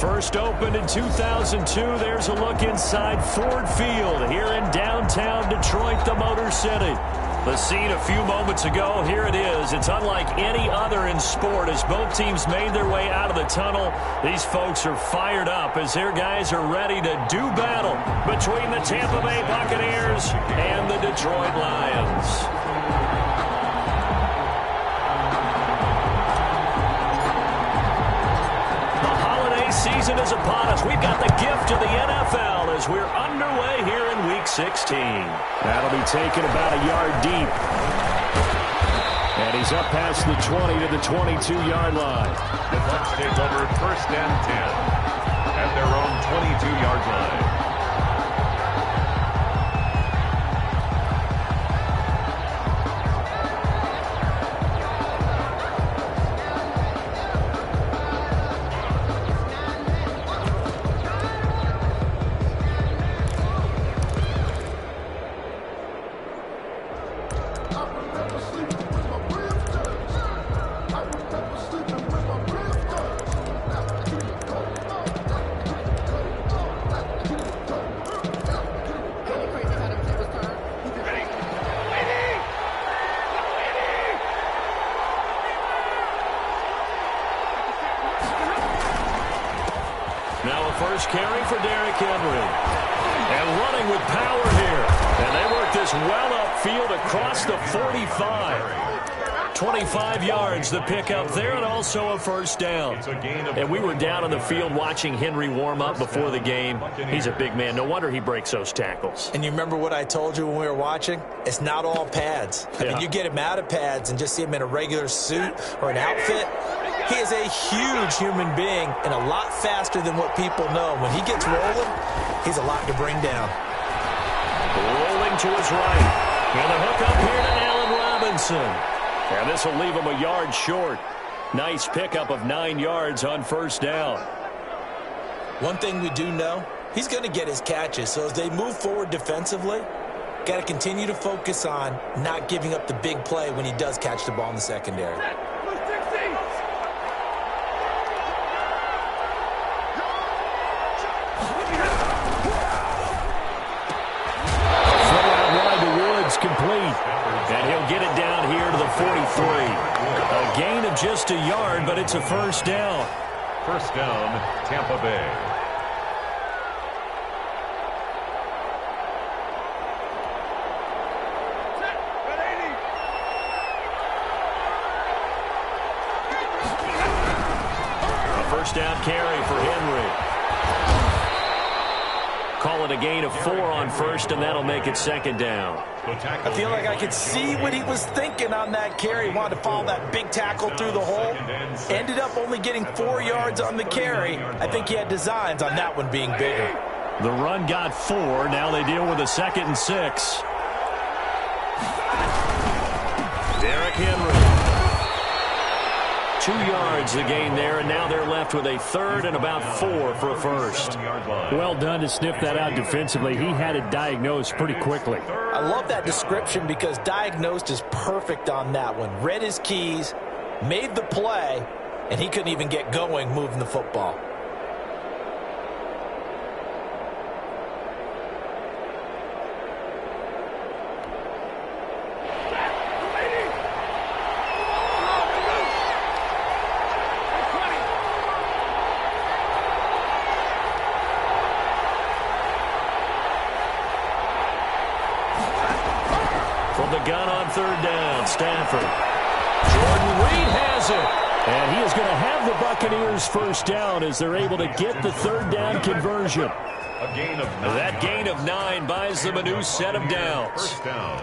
First opened in 2002. There's a look inside Ford Field here in downtown Detroit, the Motor City. The scene a few moments ago, here it is. It's unlike any other in sport as both teams made their way out of the tunnel. These folks are fired up as their guys are ready to do battle between the Tampa Bay Buccaneers and the Detroit Lions. Season is upon us. We've got the gift of the NFL as we're underway here in Week 16. That'll be taken about a yard deep. And he's up past the 20 to the 22-yard line. The Bucs take over first and 10 at their own 22-yard line. First carry for Derrick Henry. And running with power here. And they work this well upfield across the 45. 25 yards the pickup there, and also a first down. And we were down on the field watching Henry warm up before the game. He's a big man. No wonder he breaks those tackles. And you remember what I told you when we were watching? It's not all pads. I mean, you get him out of pads and just see him in a regular suit or an outfit. He is a huge human being and a lot faster than what people know. When he gets rolling, he's a lot to bring down. Rolling to his right. And a hook up here to Allen Robinson. And this will leave him a yard short. Nice pickup of 9 yards on first down. One thing we do know, he's going to get his catches. So as they move forward defensively, got to continue to focus on not giving up the big play when he does catch the ball in the secondary. Complete. And he'll get it down here to the 43. A gain of just a yard, but it's a first down. First down, Tampa Bay. A first down carry for Henry. Call it a gain of 4 on first, and that'll make it second down. I feel like I could see what he was thinking on that carry. He wanted to follow that big tackle through the hole. Ended up only getting 4 yards on the carry. I think he had designs on that one being bigger. The run got 4. Now they deal with a 2nd and 6. Derrick Henry. 2 yards the gain there, and now they're left with a 3rd and about 4 for a first. Well done to sniff that out defensively. He had it diagnosed pretty quickly. I love that description because diagnosed is perfect on that one. Read his keys, made the play, and he couldn't even get going moving the football. Gun on 3rd down, Stafford. Jordan Reed has it. And he is going to have the Buccaneers first down as they're able to get the 3rd down conversion. That gain of 9 buys them a new set of downs. First down.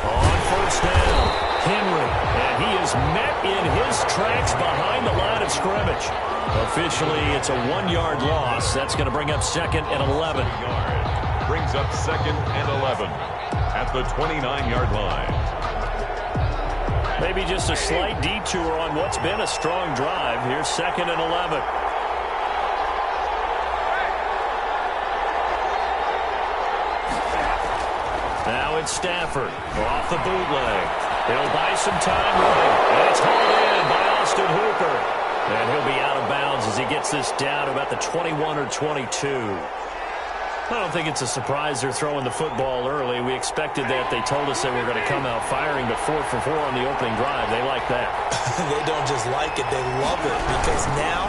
On first down, Henry. And he is met in his tracks behind the line of scrimmage. Officially, it's a 1-yard loss. That's going to bring up 2nd and 11. Brings up 2nd and 11 at the 29-yard line. Maybe just a slight detour on what's been a strong drive. Here's 2nd and 11. Now it's Stafford off the bootleg. He'll buy some time running. And it's hauled in by Austin Hooper. And he'll be out of bounds as he gets this down about the 21 or 22. I don't think it's a surprise they're throwing the football early. We expected that. They told us they were going to come out firing, but 4 for 4 on the opening drive. They like that. They don't just like it, they love it, because now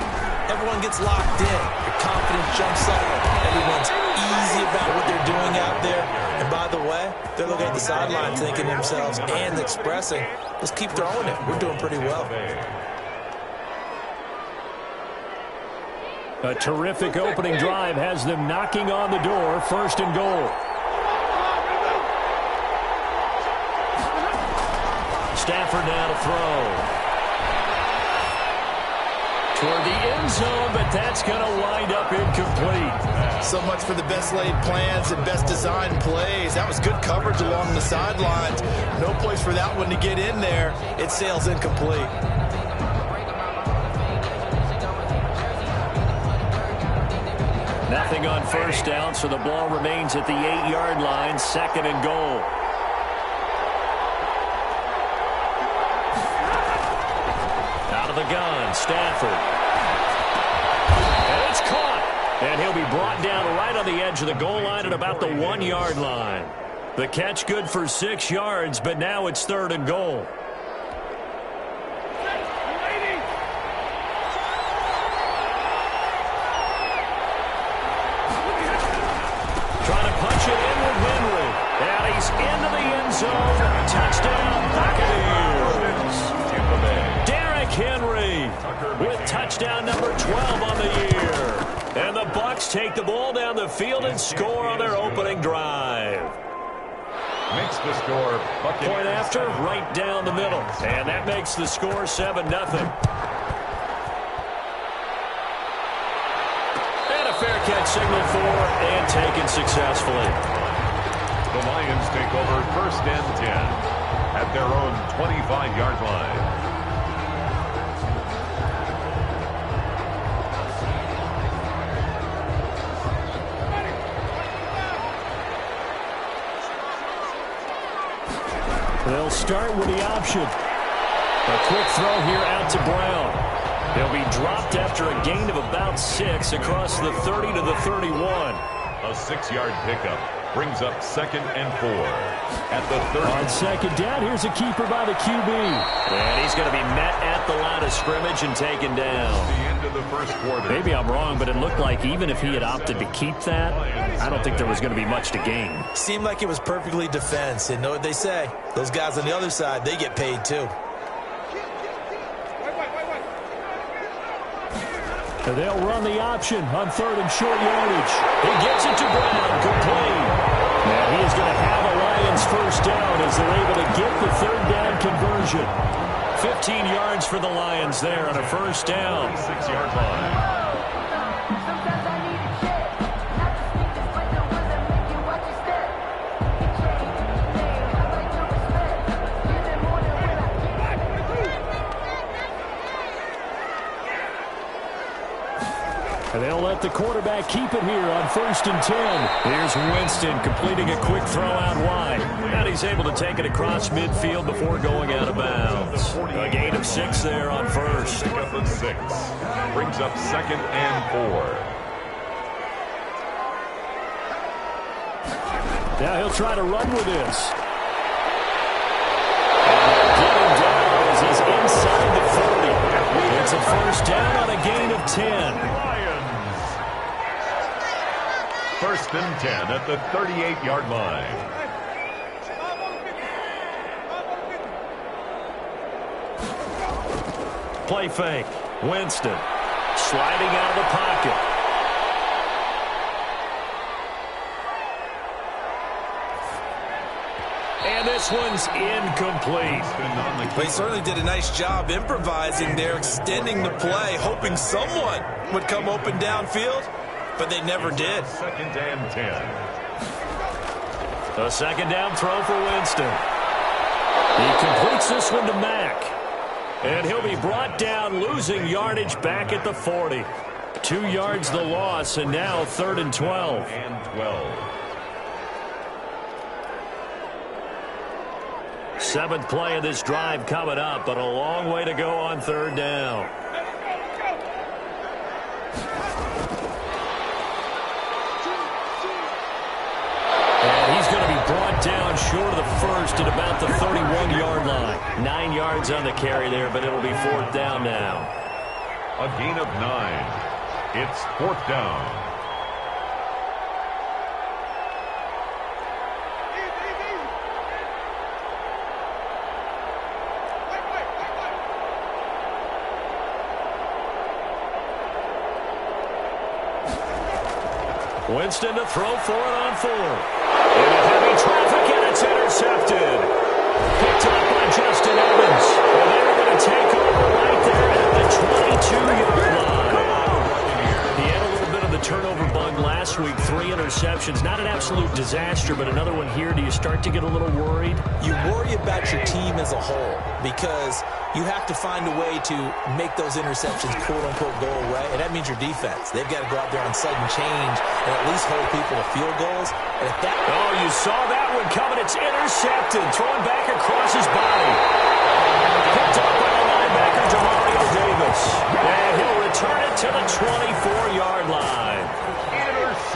everyone gets locked in. The confidence jumps up. Everyone's easy about what they're doing out there. And by the way, they're looking at the sideline thinking to themselves and expressing, let's keep throwing it. We're doing pretty well. A terrific opening drive has them knocking on the door. 1st and goal. Stafford now to throw. Toward the end zone, but that's going to wind up incomplete. So much for the best laid plans and best designed plays. That was good coverage along the sidelines. No place for that one to get in there. It sails incomplete. Nothing on 1st down, so the ball remains at the 8-yard line. 2nd and goal. Out of the gun, Stafford. And it's caught. And he'll be brought down right on the edge of the goal line at about the 1-yard line. The catch good for 6 yards, but now it's 3rd and goal. Into the end zone. Touchdown, Buccaneers. Derrick Henry with touchdown number 12 on the year. And the Bucs take the ball down the field and score on their opening drive. Makes the score Buccaneers. Point after, right down the middle. And that makes the score 7-0. And a fair catch signal for and taken successfully. The Lions take over 1st and 10 at their own 25-yard line. They'll start with the option. A quick throw here out to Brown. He'll be dropped after a gain of about 6 across the 30 to the 31. A 6-yard pickup. Brings up 2nd and 4 at the 30. On 2nd down, here's a keeper by the QB. And he's going to be met at the line of scrimmage and taken down. The end of the 1st quarter. Maybe I'm wrong, but it looked like even if he had opted to keep that, I don't think there was going to be much to gain. Seemed like it was perfectly defense. And know what they say? Those guys on the other side, they get paid too. They'll run the option on 3rd and short yardage. He gets it to Brown, complete. Now he is going to have a Lions 1st down as they're able to get the 3rd down conversion. 15 yards for the Lions there on a 1st down. 6-yard line. They'll let the quarterback keep it here on 1st and 10. Here's Winston completing a quick throw out wide. And he's able to take it across midfield before going out of bounds. A gain of 6 there on 1st. Pickup of 6. Brings up 2nd and 4. Now he'll try to run with this. Getting down as he's inside the 40. It's a 1st down on a gain of 10. 1st and 10 at the 38-yard line. Play fake. Winston sliding out of the pocket. And this one's incomplete. They certainly did a nice job improvising there, extending the play, hoping someone would come open downfield, but they never did. 2nd and 10. A 2nd down throw for Winston. He completes this one to Mack. And he'll be brought down, losing yardage back at the 40. 2 yards the loss, and now 3rd and 12. And 12. Seventh play of this drive coming up, but a long way to go on third down. And he's going to be brought down short of the first at about the 31-yard line. 9 yards on the carry there, but it'll be fourth down now. A gain of 9. It's fourth down. Winston to throw for it on fourth. Into heavy traffic, and it's intercepted. Picked up by Justin Evans. And they're going to take over right there at the 22-yard line. He had a little bit of the turnover bug last week. 3 interceptions. Not an absolute disaster, but another one here. Do you start to get a little worried? You worry about your team as a whole because you have to find a way to make those interceptions, quote-unquote, go away, and that means your defense. They've got to go out there on sudden change and at least hold people to field goals. And if that... Oh, you saw that one coming. It's intercepted. Thrown back across his body. Picked up by the linebacker, Demario Davis. And he'll return it to the 24-yard line.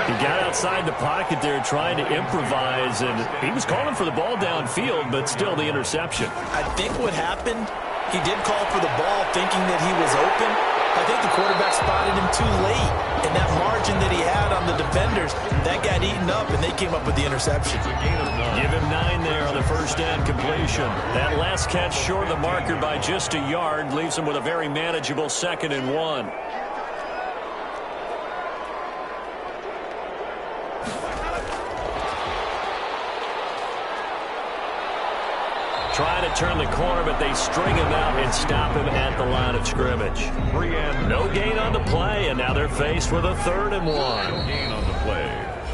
He got outside the pocket there trying to improvise, and he was calling for the ball downfield, but still the interception. I think what happened, he did call for the ball thinking that he was open. I think the quarterback spotted him too late, and that margin that he had on the defenders, that got eaten up, and they came up with the interception. Give him 9 there on the first down completion. That last catch short of the marker by just a yard leaves him with a very manageable 2nd and 1. Trying to turn the corner, but they string him out and stop him at the line of scrimmage. No gain on the play, and now they're faced with a 3rd and 1. No gain on the play.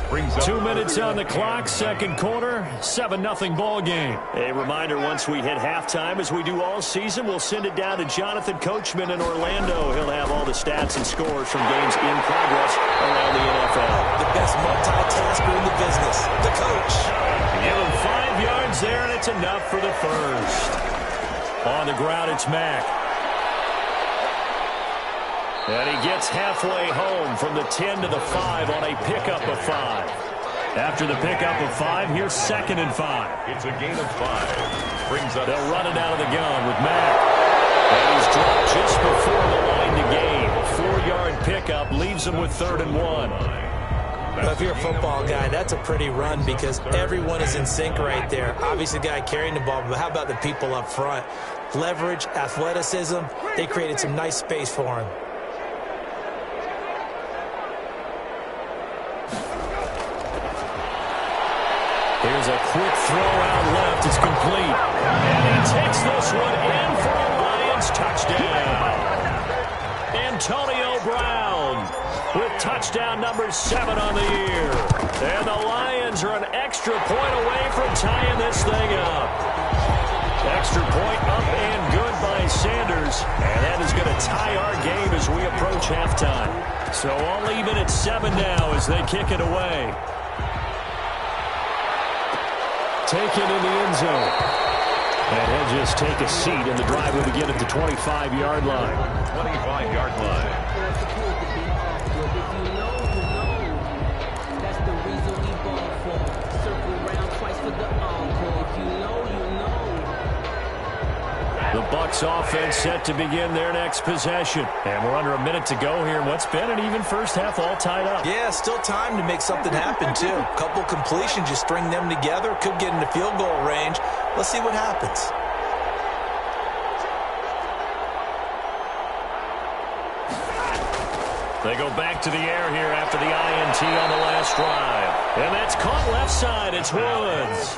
Brings up 2 minutes on the clock, second quarter, 7-0 ball game. A reminder, once we hit halftime, as we do all season, we'll send it down to Jonathan Coachman in Orlando. He'll have all the stats and scores from games in progress around the NFL. The best multitasker in the business, the coach. Give him 5 yards there, and it's enough for the first. On the ground, it's Mack. And he gets halfway home from the 10 to the 5 on a pickup of 5. After the pickup of 5, here's 2nd and 5. It's a gain of 5. Brings up. They'll run it out of the gun with Mack. And he's dropped just before the line to gain. 4-yard pickup leaves him with 3rd and 1. Well, if you're a football guy, that's a pretty run because everyone is in sync right there. Obviously, the guy carrying the ball, but how about the people up front? Leverage, athleticism, they created some nice space for him. Here's a quick throw out left. It's complete. And he takes this one in for a Lions touchdown. Antonio Brown with touchdown number 7 on the year. And the Lions are an extra point away from tying this thing up. Extra point up and good by Sanders. And that is going to tie our game as we approach halftime. So all even at 7 now as they kick it away. Taken in the end zone. And he'll just take a seat, and the drive will begin at the 25-yard line. 25-yard line. The Bucs offense set to begin their next possession. And we're under a minute to go here in what's been an even first half, all tied up. Yeah, still time to make something happen, too. A couple completions, just string them together. Could get into field goal range. Let's see what happens. They go back to the air here after the INT on the last drive. And that's caught left side. It's Woods.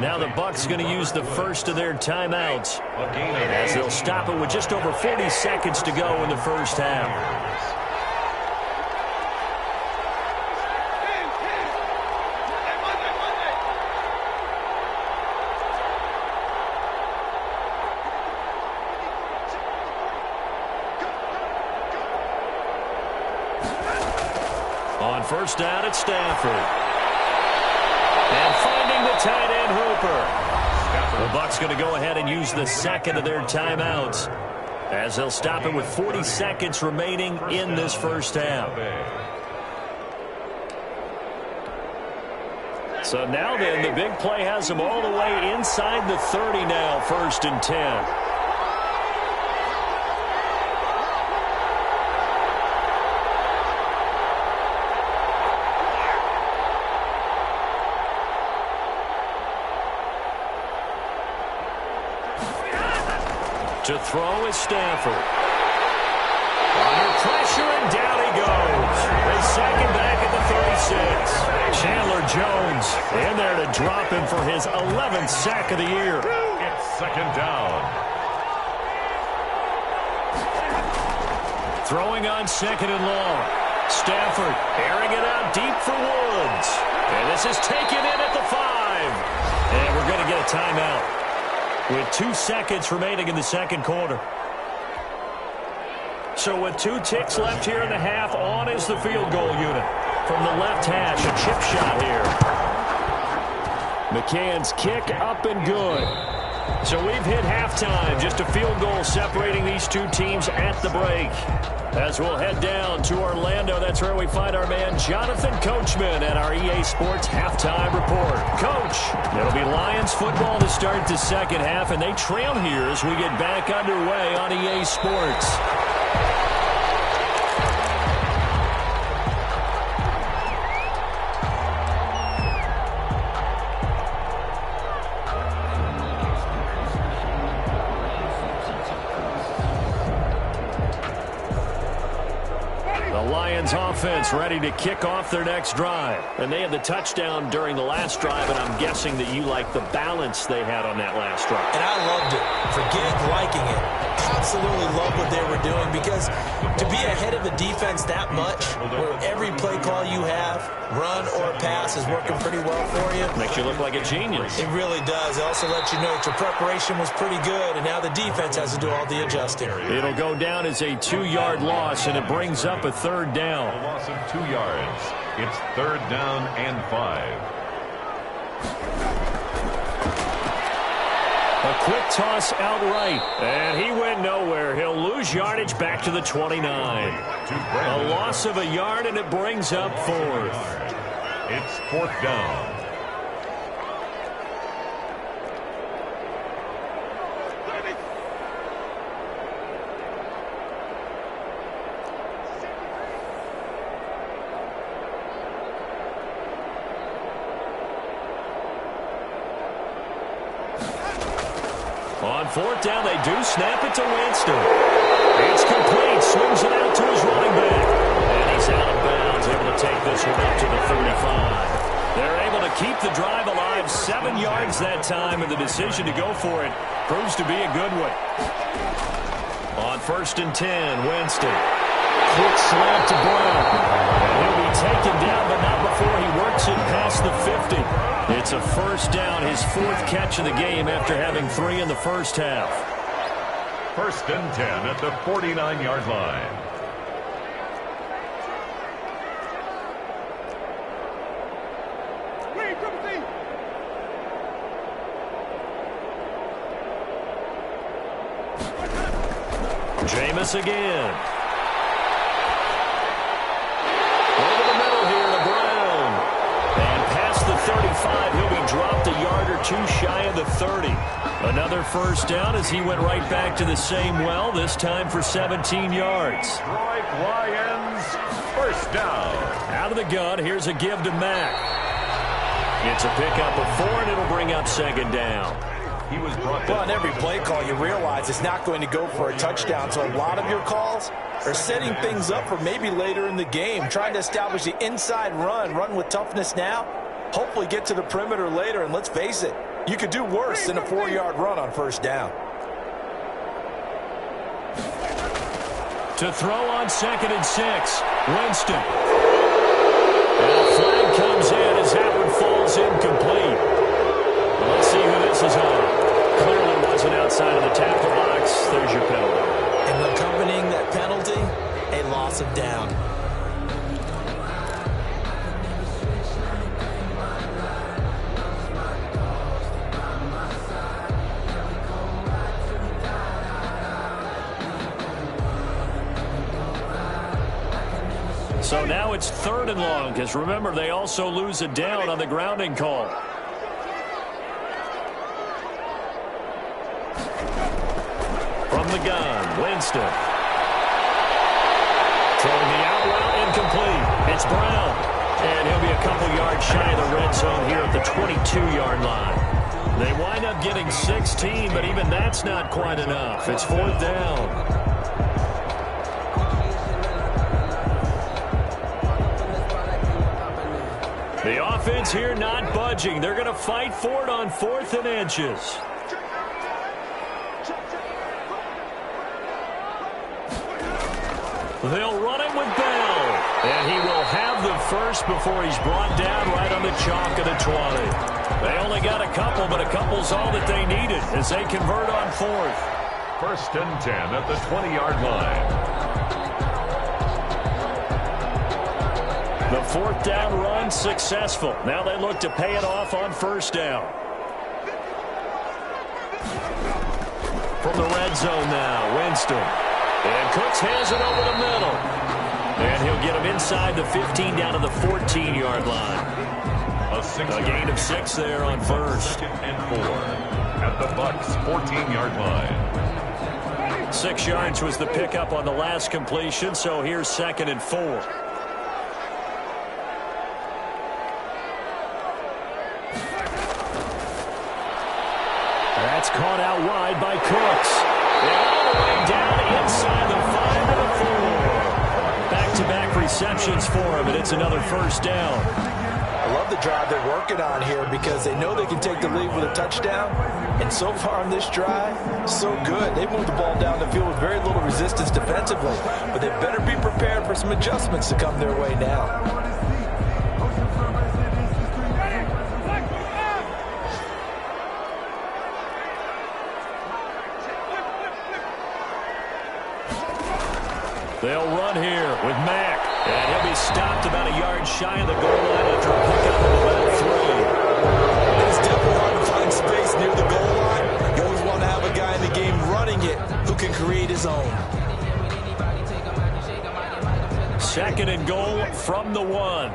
Now the Bucs going to use the first of their timeouts as they'll stop it with just over 40 seconds to go in the first half. On first down, it's Stafford. And finding the tight end, Hooper. The Bucs going to go ahead and use the second of their timeouts as they'll stop it with 40 seconds remaining in this first half. So now then, the big play has them all the way inside the 30 now, 1st and 10. To throw is Stafford. Under pressure, and down he goes. They second back at the 36. Chandler Jones in there to drop him for his 11th sack of the year. It's second down. Throwing on 2nd and long. Stafford airing it out deep for Woods. And this is taken in at the 5. And we're going to get a timeout with 2 seconds remaining in the second quarter. So with 2 ticks left here in the half, on is the field goal unit. From the left hash, a chip shot here. McCann's kick up and good. So we've hit halftime. Just a field goal separating these two teams at the break. As we'll head down to Orlando, that's where we find our man Jonathan Coachman at our EA Sports Halftime Report. Coach, it'll be Lions football to start the second half, and they trail here as we get back underway on EA Sports. Offense ready to kick off their next drive. And they had the touchdown during the last drive, and I'm guessing that you like the balance they had on that last drive. And I loved it. Forget liking it. Absolutely love what they were doing, because to be ahead of a defense that much, where every play call you have, run or pass, is working pretty well for you. Makes you look like a genius. It really does. It also lets you know that your preparation was pretty good, and now the defense has to do all the adjusting. It'll go down as a 2-yard loss, and it brings up a 3rd down. A loss of 2 yards. It's 3rd down and 5. A quick toss outright, and he went nowhere. He'll lose yardage back to the 29. A loss of a yard, and it brings up 4th. It's 4th down. On 4th down, they do snap it to Winston. It's complete. Swings it out to his running back. And he's out of bounds, able to take this one up to the 35. They're able to keep the drive alive. 7 yards that time, and the decision to go for it proves to be a good one. On 1st and 10, Winston. Quick slant to Brown. And he'll be taken down, but not before he works it past the 50. It's a 1st down, his 4th catch of the game after having 3 in the first half. 1st and 10 at the 49-yard line. Jameis again. Over the middle here to Brown. And past the 35, he'll be dropped a yard or 2 shy of the 30. Another 1st down as he went right back to the same well, this time for 17 yards. Detroit Lions, 1st down. Out of the gun, here's a give to Mack. It's a pickup of 4, and it'll bring up 2nd down. He was brought Well, on every play call, you realize it's not going to go for a touchdown. So a lot of your calls are setting things up for maybe later in the game, trying to establish the inside run with toughness now, hopefully get to the perimeter later. And let's face it, you could do worse than a 4-yard run on 1st down. To throw on 2nd and 6, Winston. And a flag comes in as that one falls incomplete. Let's see who this is on. Clearly wasn't outside of the tackle box. There's your penalty. And accompanying that penalty, a loss of down. So now it's 3rd and long, because remember, they also lose a down on the grounding call. From the gun, Winston. Throwing the out route, incomplete. It's Brown. And he'll be a couple yards shy of the red zone here at the 22-yard line. They wind up getting 16, but even that's not quite enough. It's 4th down. The offense here not budging. They're going to fight for it on 4th and inches. They'll run it with Bell. And he will have the first before he's brought down right on the chalk of the 20. They only got a couple, but a couple's all that they needed as they convert on 4th. 1st and 10 at the 20-yard line. The 4th down run successful. Now they look to pay it off on 1st down. From the red zone now, Winston. And Cooks has it over the middle. And he'll get him inside the 15 down to the 14-yard line. A gain of 6 there on 1st. 2nd and 4 at the Bucs 14-yard line. 6 yards was the pickup on the last completion, so here's 2nd and 4. That's caught out wide by Cooks. And all the way down inside the 5 to the 4. Back-to-back receptions for him, and it's another 1st down. I love the drive they're working on here because they know they can take the lead with a touchdown. And so far on this drive, so good. They moved the ball down the field with very little resistance defensively. But they better be prepared for some adjustments to come their way now. They'll run here with Mack. And he'll be stopped about a yard shy of the goal line after a pickup of about 3. It's definitely hard to find space near the goal line. You always want to have a guy in the game running it who can create his own. 2nd and goal from the 1.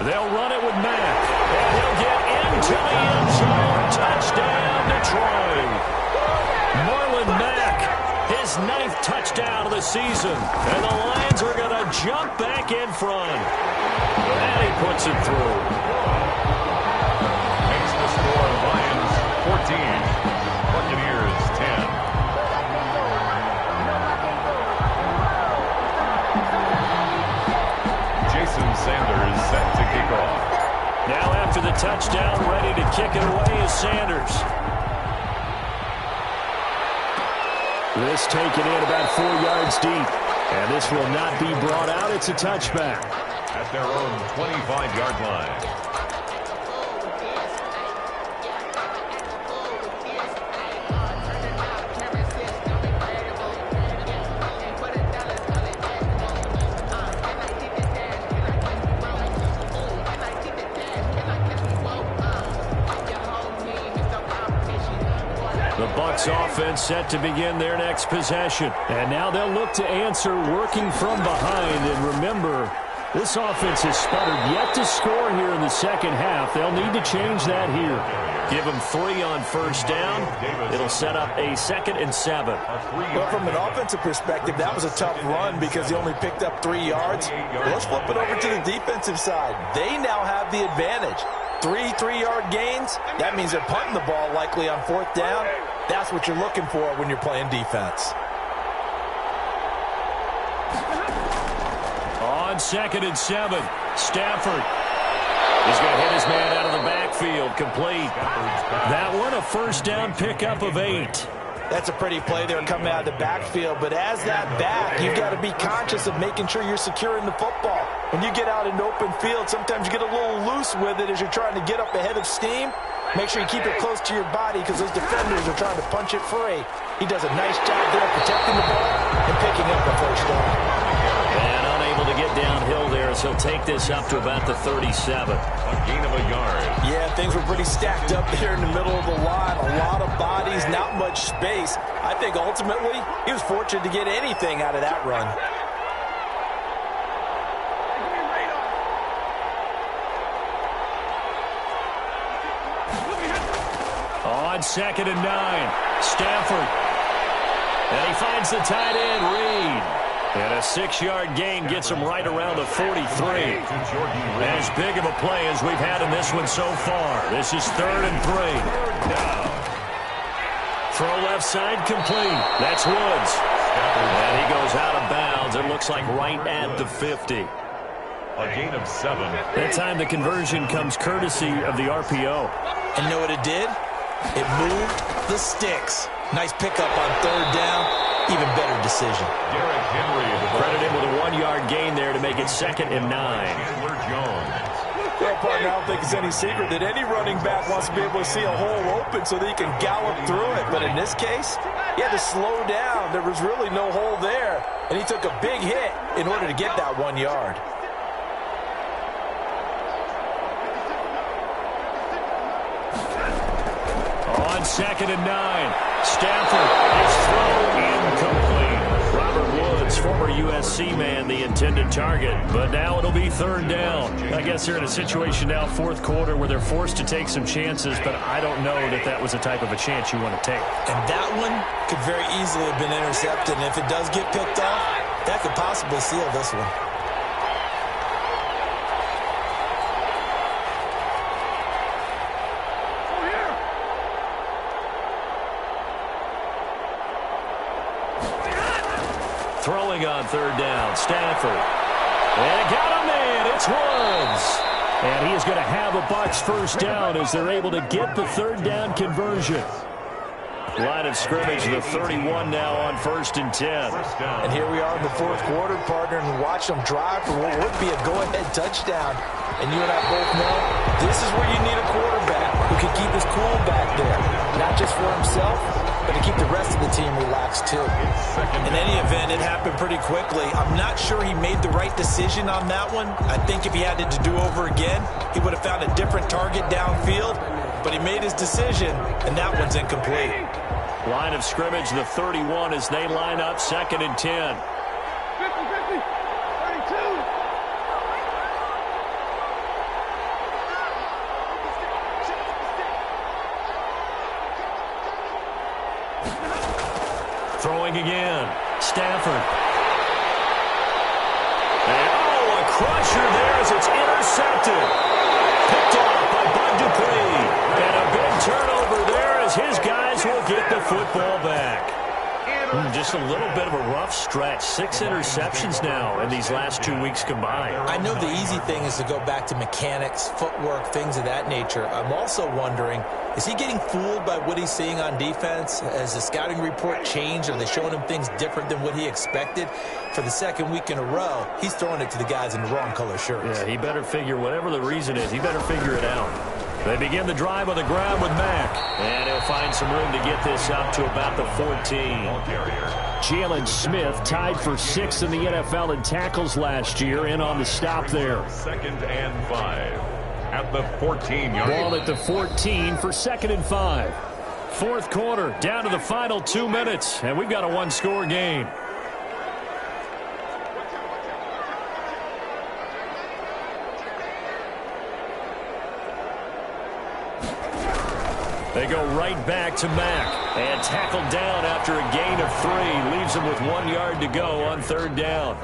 They'll run it with Mack. And he'll get into the end zone. Touchdown, Detroit. Marlon Mack, his 9th touchdown of the season. And the Lions are going to jump back in front. And he puts it through. Makes the score Lions 14, Buccaneers 10. Sanders set to kick off. Now after the touchdown, ready to kick it away is Sanders. This taken in about 4 yards deep. And this will not be brought out. It's a touchback. At their own 25-yard line. Offense set to begin their next possession. And now they'll look to answer working from behind. And remember, this offense has sputtered yet to score here in the 2nd half. They'll need to change that here. Give them 3 on 1st down. It'll set up a 2nd and 7. Well, from an offensive perspective, that was a tough run because he only picked up 3 yards. Well, let's flip it over to the defensive side. They now have the advantage. 3 3-yard gains. That means they're punting the ball likely on 4th down. That's what you're looking for when you're playing defense. On 2nd and 7, Stafford is going to hit his man out of the backfield, complete. That one, a 1st down pickup of 8. That's a pretty play there coming out of the backfield, but as that back, you've got to be conscious of making sure you're securing the football. When you get out in open field, sometimes you get a little loose with it as you're trying to get up ahead of steam. Make sure you keep it close to your body because those defenders are trying to punch it free. He does a nice job there protecting the ball and picking up the 1st down. And unable to get downhill there as he'll take this up to about the 37. A gain of a yard. Yeah, things were pretty stacked up there in the middle of the line. A lot of bodies, not much space. I think ultimately he was fortunate to get anything out of that run. On 2nd and 9, Stafford. And he finds the tight end, Reed. And a 6-yard gain gets him right around the 43. As big of a play as we've had in this one so far. This is 3rd and 3. Throw left side complete. That's Woods. And he goes out of bounds. It looks like right at the 50. A gain of 7. That time the conversion comes courtesy of the RPO. And know what it did? It moved the sticks. Nice pickup on 3rd down. Even better decision. Derrick Henry. Credit him with a 1-yard gain there to make it 2nd and 9. Chandler Jones. Well, partner, I don't think it's any secret that any running back wants to be able to see a hole open so that he can gallop through it. But in this case, he had to slow down. There was really no hole there. And he took a big hit in order to get that 1 yard. On 2nd and 9, Stafford, his throw incomplete. Robert Woods, former USC man, the intended target. But now it'll be 3rd down. I guess they're in a situation now, 4th quarter, where they're forced to take some chances, but I don't know that that was the type of a chance you want to take. And that one could very easily have been intercepted. And if it does get picked off, that could possibly seal this one. Throwing on 3rd down, Stafford. And got him in, it's Woods. And he is going to have a Bucs 1st down as they're able to get the 3rd down conversion. Line of scrimmage, the 31 now on 1st and 10. And here we are in the 4th quarter, partner, and watch them drive for what would be a go-ahead touchdown. And you and I both know this is where you need a quarterback who can keep his cool back there. Not just for himself, but to keep the rest of the team relaxed, too. In any event, it happened pretty quickly. I'm not sure he made the right decision on that one. I think if he had it to do over again, he would have found a different target downfield. But he made his decision, and that one's incomplete. Line of scrimmage, the 31 as they line up 2nd and 10. 50-50, 32. Throwing again, Stafford. And, a crusher there as it's intercepted. Picked off by Bud Dupree. And a big turnover there as his guys will get the football back. Just a little bit of a rough stretch. 6 interceptions now in these last 2 weeks combined. I know the easy thing is to go back to mechanics, footwork, things of that nature. I'm also wondering, is he getting fooled by what he's seeing on defense? Has the scouting report changed? Are they showing him things different than what he expected? For the 2nd week in a row, he's throwing it to the guys in the wrong color shirts. Yeah, he better figure, whatever the reason is, he better figure it out. They begin the drive on the ground with Mack. And he'll find some room to get this up to about the 14. Jalen Smith tied for 6th in the NFL in tackles last year, in on the stop there. 2nd and 5. At the 14-yard line. Ball at the 14 for 2nd and 5. 4th quarter, down to the final 2 minutes, and we've got a 1-score game. They go right back to Mack. And tackled down after a gain of 3. Leaves him with 1 yard to go on 3rd down.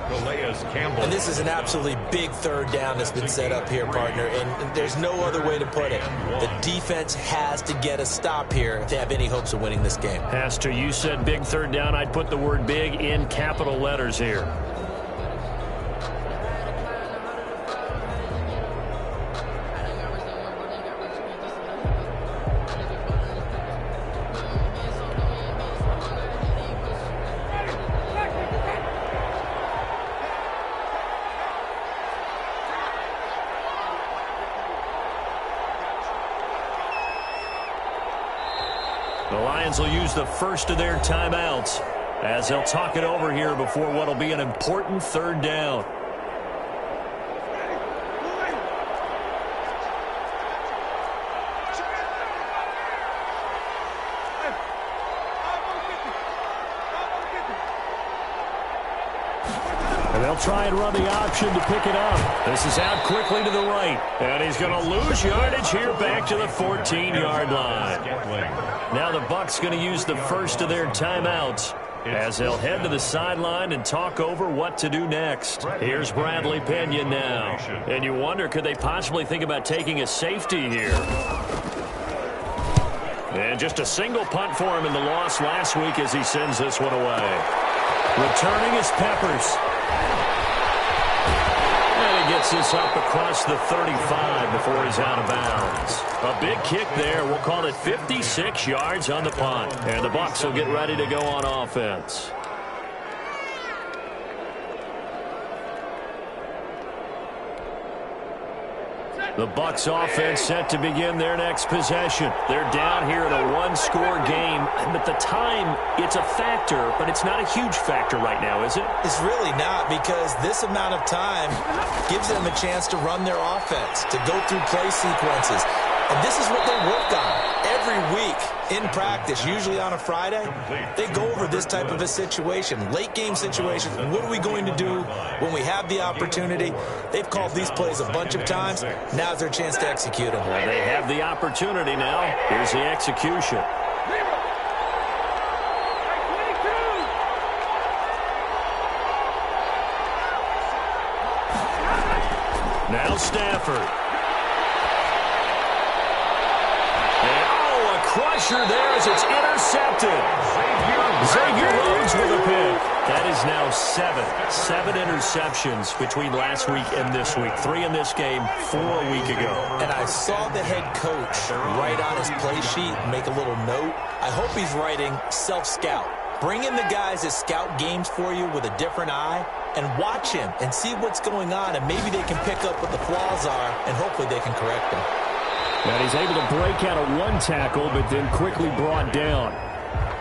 And this is an absolutely big 3rd down that's been set up here, partner. And there's no other way to put it. The defense has to get a stop here to have any hopes of winning this game. Has to. You said big 3rd down. I'd put the word big in capital letters here. The Lions will use the first of their timeouts as they'll talk it over here before what will be an important 3rd down. And they'll try and run the option to pick it up. This is out quickly to the right. And he's going to lose yardage here back to the 14-yard line. Now the Bucs going to use the first of their timeouts as they'll head to the sideline and talk over what to do next. Here's Bradley Pena now. And you wonder, could they possibly think about taking a safety here? And just a single punt for him in the loss last week as he sends this one away. Returning is Peppers. And he gets this up across the 35 before he's out of bounds. A big kick there. We'll call it 56 yards on the punt. And the Bucs will get ready to go on offense. The Bucs offense set to begin their next possession. They're down here in a one-score game. But the time, it's a factor, but it's not a huge factor right now, is it? It's really not, because this amount of time gives them a chance to run their offense, to go through play sequences. And this is what they work on every week in practice, usually on a Friday. They go over this type of a situation, late game situation. What are we going to do when we have the opportunity? They've called these plays a bunch of times. Now's their chance to execute them. Well, they have the opportunity now. Here's the execution. Now Stafford. Crusher there as it's intercepted. Xavier Rhodes with a pick. That is now seven interceptions between last week and this week. 3 in this game, 4 a week ago. And I saw the head coach write on his play sheet, make a little note. I hope he's writing self-scout. Bring in the guys that scout games for you with a different eye and watch him and see what's going on, and maybe they can pick up what the flaws are, and hopefully they can correct them. And he's able to break out of one tackle, but then quickly brought down.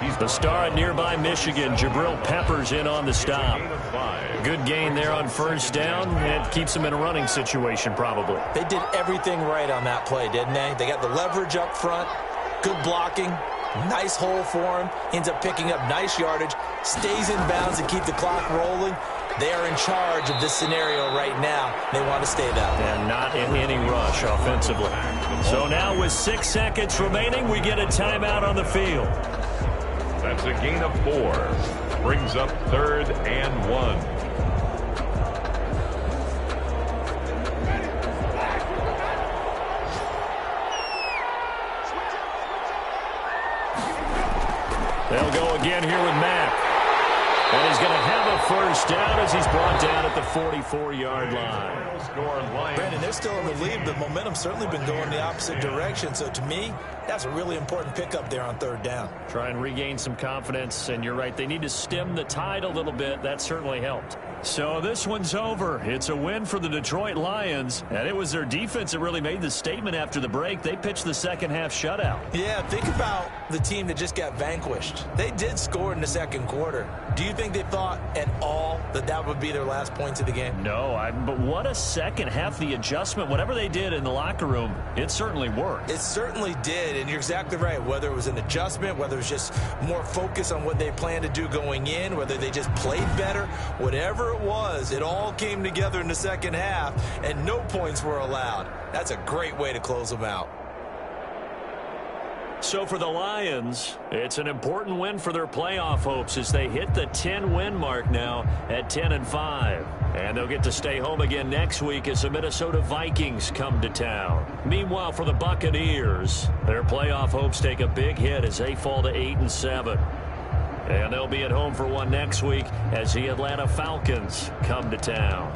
He's the star at nearby Michigan. Jabril Peppers in on the stop. Good gain there on first down. It keeps him in a running situation probably. They did everything right on that play, didn't they? They got the leverage up front, good blocking, nice hole for him. Ends up picking up nice yardage, stays in bounds to keep the clock rolling. They are in charge of this scenario right now. They want to stay that way. And not in any rush offensively. So now with 6 seconds remaining, we get a timeout on the field. That's a gain of 4. Brings up 3rd and 1. They'll go again here with Mack. And he's going to have a first down as he's brought down at the 44-yard line. Brandon, they're still in the lead, but momentum's certainly been going the opposite direction. So to me, that's a really important pickup there on 3rd down. Try and regain some confidence, and you're right. They need to stem the tide a little bit. That certainly helped. So this one's over. It's a win for the Detroit Lions, and it was their defense that really made the statement after the break. They pitched the second-half shutout. Yeah, think about the team that just got vanquished. They did score in the second quarter. Do you think they thought at all that that would be their last points of the game? No, but what a second half. The adjustment, whatever they did in the locker room, it certainly worked. It certainly did, and you're exactly right. Whether it was an adjustment, whether it was just more focus on what they planned to do going in, whether they just played better, whatever it was, it all came together in the second half, and no points were allowed. That's a great way to close them out. So for the Lions, it's an important win for their playoff hopes as they hit the 10-win mark now at 10-5. And they'll get to stay home again next week as the Minnesota Vikings come to town. Meanwhile, for the Buccaneers, their playoff hopes take a big hit as they fall to 8-7. And they'll be at home for one next week as the Atlanta Falcons come to town.